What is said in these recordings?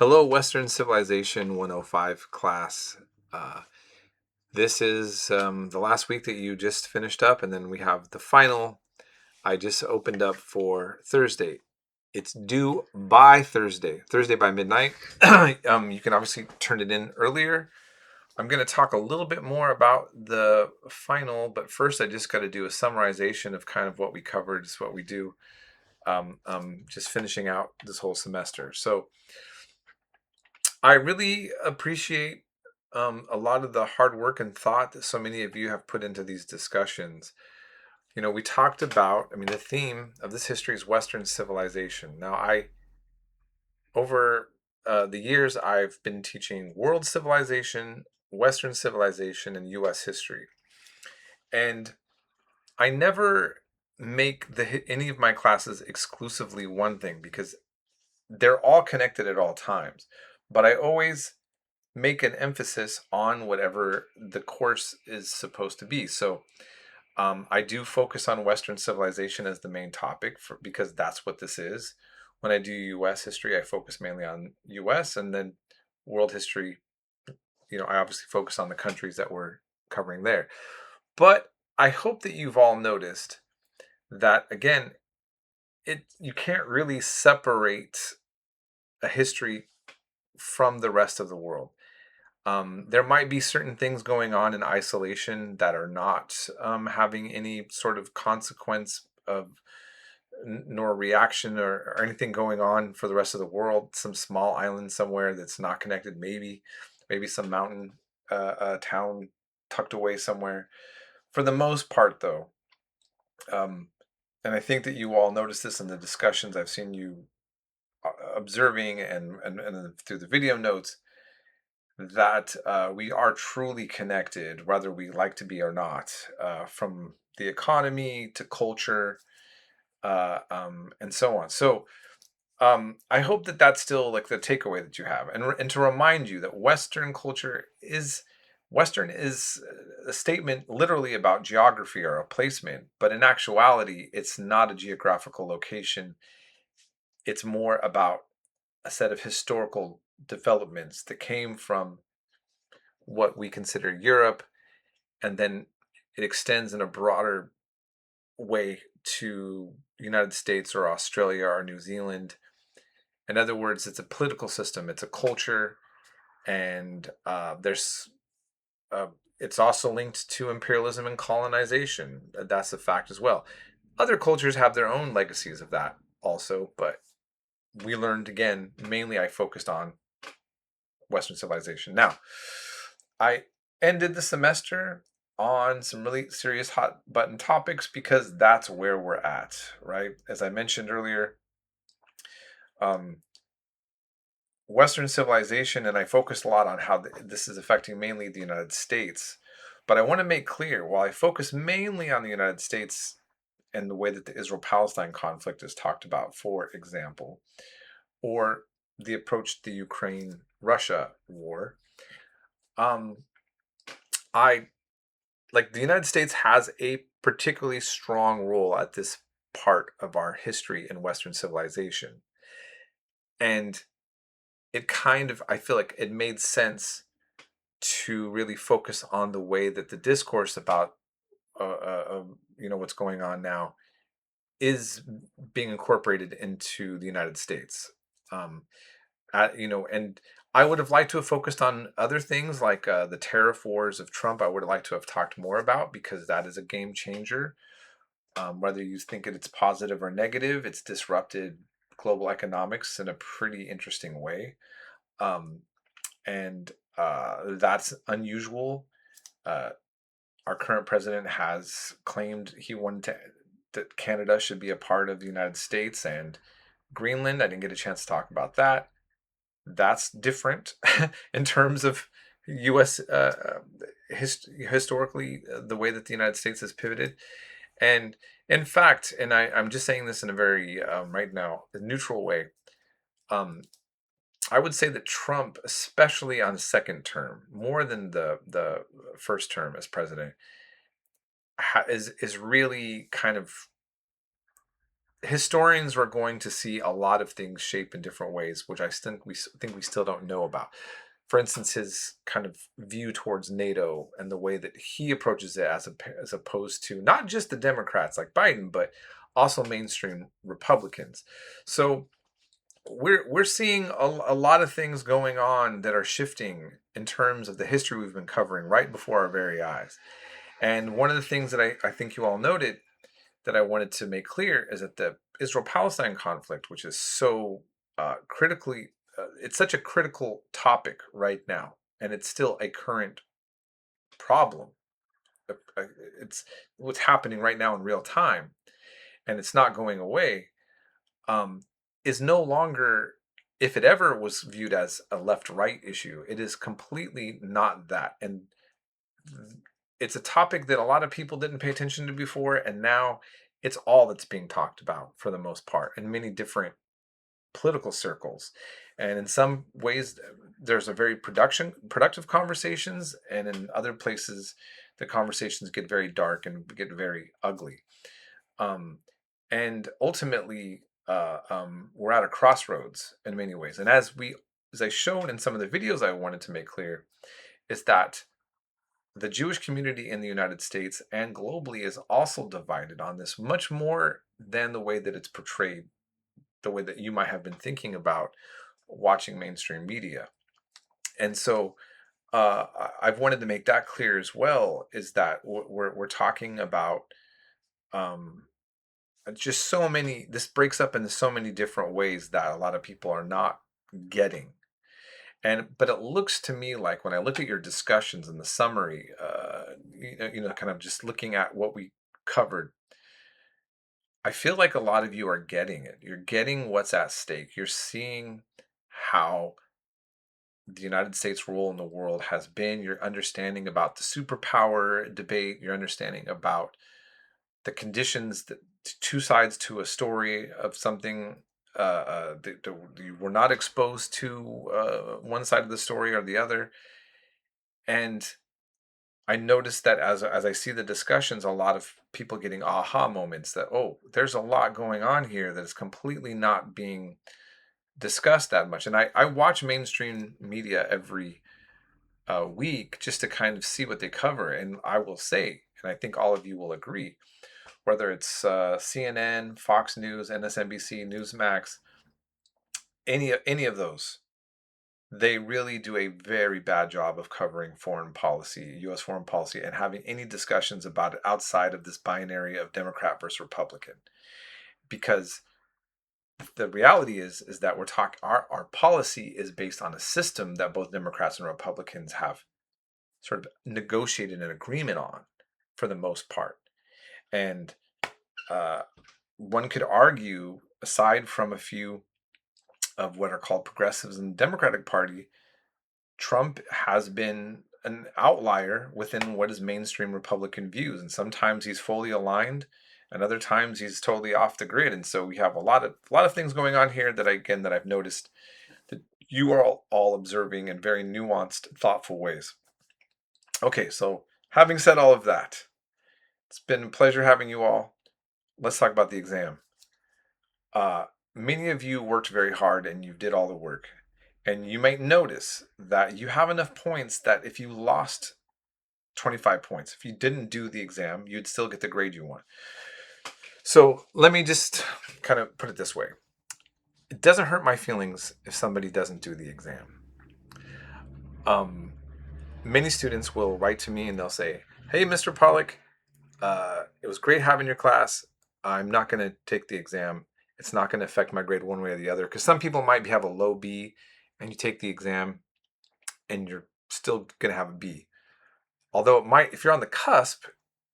Hello, Western Civilization 105 class. Uh, this is the last week that you just finished up, and then we have the final. I just opened up for Thursday. It's due by Thursday by midnight. You can obviously turn it in earlier. I'm going to talk a little bit more about the final, but first I just got to do a summarization of kind of what we covered, is what we do, just finishing out this whole semester. So I really appreciate a lot of the hard work and thought that so many of you have put into these discussions. We talked about, the theme of this history is Western civilization. Now, over the years, I've been teaching world civilization, Western civilization, and U.S. history. And I never make any of my classes exclusively one thing because they're all connected at all times. But I always make an emphasis on whatever the course is supposed to be. So I do focus on Western civilization as the main topic because that's what this is. When I do U.S. history, I focus mainly on U.S. and then world history. I obviously focus on the countries that we're covering there. But I hope that you've all noticed that, again, you can't really separate a history from the rest of the world. There might be certain things going on in isolation that are not having any sort of consequence of nor reaction or anything going on for the rest of the world. Some small island somewhere that's not connected, maybe some mountain town tucked away somewhere. For the most part, though, and I think that you all noticed this in the discussions I've seen you observing and through the video notes, that we are truly connected, whether we like to be or not, from the economy to culture, and so on. So I hope that that's still like the takeaway that you have, and to remind you that Western is a statement literally about geography or a placement, but in actuality, it's not a geographical location. It's more about a set of historical developments that came from what we consider Europe, and then it extends in a broader way to the United States or Australia or New Zealand. In other words, it's a political system, it's a culture, and uh, it's also linked to imperialism and colonization. That's a fact as well. Other cultures have their own legacies of that also, but we learned, again, mainly I focused on Western civilization. Now, I ended the semester on some really serious hot button topics because that's where we're at, right? As I mentioned earlier, um, Western civilization, and I focused a lot on how this is affecting mainly the United States. But I want to make clear, while I focus mainly on the United States and the way that the Israel-Palestine conflict is talked about, for example, or the approach to the Ukraine-Russia war, um, I like the United States has a particularly strong role at this part of our history in Western civilization. And I feel like it made sense to really focus on the way that the discourse about, what's going on now is being incorporated into the United States. Um, and I would have liked to have focused on other things like the tariff wars of Trump. I would have liked to have talked more about because that is a game changer. Whether you think it's positive or negative, it's disrupted global economics in a pretty interesting way. Um, and that's unusual. Uh, our current president has claimed that Canada should be a part of the United States and Greenland. I didn't get a chance to talk about that. That's different in terms of U.S. Historically, the way that the United States has pivoted. And in fact, and I'm just saying this in a very right now neutral way. Um, I would say that Trump, especially on second term, more than the first term as president, is really kind of historians are going to see a lot of things shape in different ways, which I think we still don't know about. For instance, his kind of view towards NATO and the way that he approaches it, as opposed to not just the Democrats like Biden, but also mainstream Republicans. So we're seeing a lot of things going on that are shifting in terms of the history we've been covering right before our very eyes. And one of the things that I think you all noted that I wanted to make clear is that the Israel-Palestine conflict, which is so it's such a critical topic right now, and it's still a current problem. It's what's happening right now in real time, and it's not going away. Um, is no longer, if it ever was viewed as a left-right issue, it is completely not that. And it's a topic that a lot of people didn't pay attention to before, and now it's all that's being talked about for the most part in many different political circles. And in some ways, there's a very productive conversations, and in other places, the conversations get very dark and get very ugly. Um, and ultimately, we're at a crossroads in many ways. And as I shown in some of the videos I wanted to make clear, is that the Jewish community in the United States and globally is also divided on this much more than the way that it's portrayed, the way that you might have been thinking about watching mainstream media. And so I've wanted to make that clear as well, is that we're talking about um, just so many, this breaks up into so many different ways that a lot of people are not getting. But it looks to me like when I look at your discussions in the summary, kind of just looking at what we covered, I feel like a lot of you are getting it. You're getting what's at stake. You're seeing how the United States' role in the world has been. You're understanding about the superpower debate. You're understanding about the conditions that two sides to a story of something. You were not exposed to one side of the story or the other. And I noticed that as I see the discussions, a lot of people getting aha moments that, oh, there's a lot going on here that is completely not being discussed that much. And I watch mainstream media every week just to kind of see what they cover. And I will say, and I think all of you will agree, whether it's CNN, Fox News, MSNBC, Newsmax, any of those, they really do a very bad job of covering foreign policy, U.S. foreign policy, and having any discussions about it outside of this binary of Democrat versus Republican. Because the reality is that our policy is based on a system that both Democrats and Republicans have sort of negotiated an agreement on, for the most part. And uh, one could argue, aside from a few of what are called progressives in the Democratic Party, Trump has been an outlier within what is mainstream Republican views. And sometimes he's fully aligned, and other times he's totally off the grid. And so we have a lot of things going on here that I've noticed that you are all observing in very nuanced, thoughtful ways. Okay, so having said all of that, it's been a pleasure having you all. Let's talk about the exam. Uh, Many of you worked very hard and you did all the work. And you might notice that you have enough points that if you lost 25 points, if you didn't do the exam, you'd still get the grade you want. So let me just kind of put it this way. It doesn't hurt my feelings if somebody doesn't do the exam. Many students will write to me and they'll say, "Hey, Mr. Pollock, it was great having your class. I'm not going to take the exam. It's not going to affect my grade one way or the other." Because some people might have a low B and you take the exam and you're still going to have a B. Although it might, if you're on the cusp,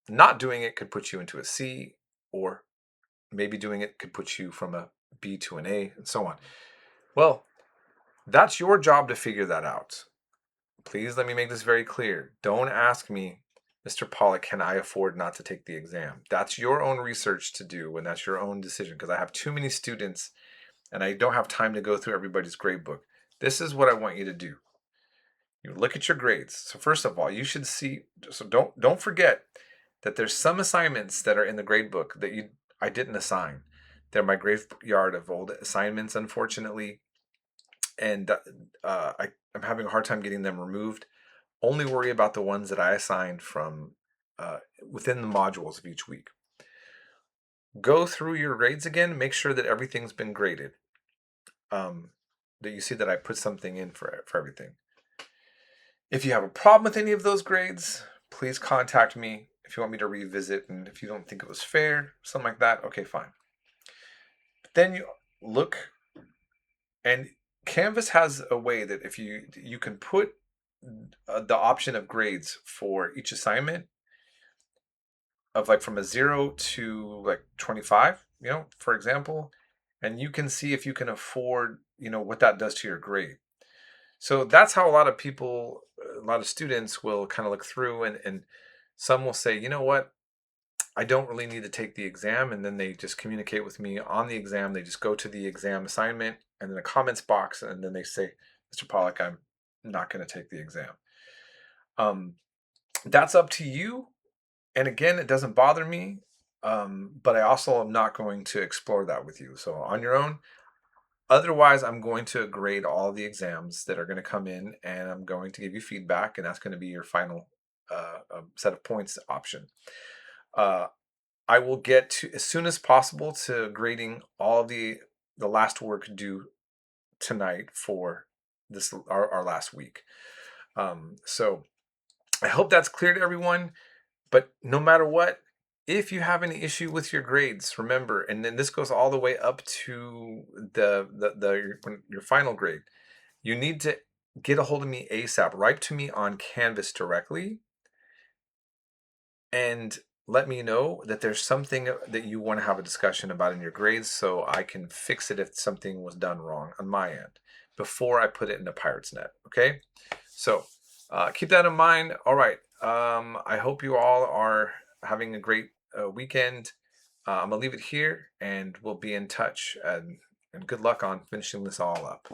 not doing it could put you into a C, or maybe doing it could put you from a B to an A, and so on. Well, that's your job to figure that out. Please let me make this very clear. Don't ask me, "Mr. Pollock, can I afford not to take the exam?" That's your own research to do, and that's your own decision, because I have too many students and I don't have time to go through everybody's grade book. This is what I want you to do. You look at your grades. So first of all, you should see, so don't forget that there's some assignments that are in the grade book that I didn't assign, They're my graveyard of old assignments, unfortunately, and I'm having a hard time getting them removed. Only worry about the ones that I assigned from within the modules of each week. Go through your grades again. Make sure that everything's been graded. That you see that I put something in for everything. If you have a problem with any of those grades, please contact me if you want me to revisit, and if you don't think it was fair, something like that, okay, fine. But then you look, and Canvas has a way that if you can put the option of grades for each assignment of like from a 0 to like 25, for example, and you can see if you can afford, what that does to your grade. So that's how a lot of people, a lot of students will kind of look through, and some will say, you know what, I don't really need to take the exam. And then they just communicate with me on the exam. They just go to the exam assignment and then the comments box, and then they say, Mr. Pollack, I'm not going to take the exam. That's up to you. And again, it doesn't bother me, but I also am not going to explore that with you. So on your own. Otherwise, I'm going to grade all the exams that are going to come in, and I'm going to give you feedback, and that's going to be your final set of points option. I will get to as soon as possible to grading all the last work due tonight for this our last week. So I hope that's clear to everyone. But no matter what, if you have any issue with your grades, remember, and then this goes all the way up to your final grade, you need to get a hold of me ASAP. Write to me on Canvas directly and let me know that there's something that you want to have a discussion about in your grades, so I can fix it if something was done wrong on my end before I put it in a pirate's net. Okay, so keep that in mind. All right, I hope you all are having a great weekend. I'm gonna leave it here, and we'll be in touch. And good luck on finishing this all up.